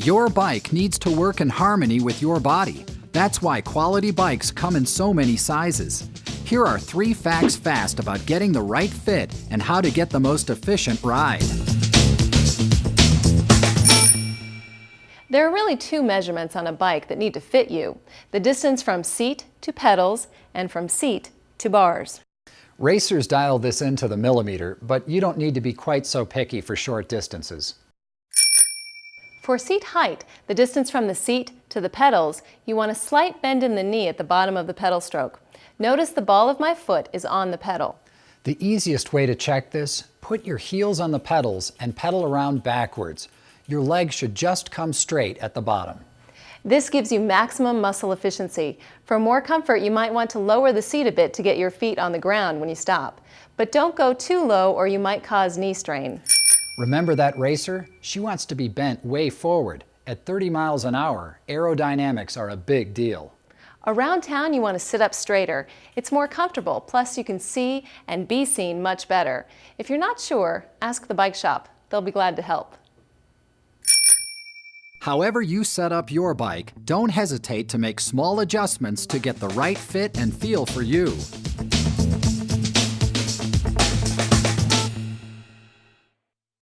Your bike needs to work in harmony with your body. That's why quality bikes come in so many sizes. Here are 3 facts fast about getting the right fit and how to get the most efficient ride. There are really 2 measurements on a bike that need to fit you: the distance from seat to pedals and from seat to bars. Racers dial this into the millimeter, but you don't need to be quite so picky for short distances. For seat height, the distance from the seat to the pedals, you want a slight bend in the knee at the bottom of the pedal stroke. Notice the ball of my foot is on the pedal. The easiest way to check this, put your heels on the pedals and pedal around backwards. Your legs should just come straight at the bottom. This gives you maximum muscle efficiency. For more comfort, you might want to lower the seat a bit to get your feet on the ground when you stop. But don't go too low or you might cause knee strain. Remember that racer? She wants to be bent way forward. At 30 miles an hour, aerodynamics are a big deal. Around town, you want to sit up straighter. It's more comfortable, plus you can see and be seen much better. If you're not sure, ask the bike shop. They'll be glad to help. However you set up your bike, don't hesitate to make small adjustments to get the right fit and feel for you.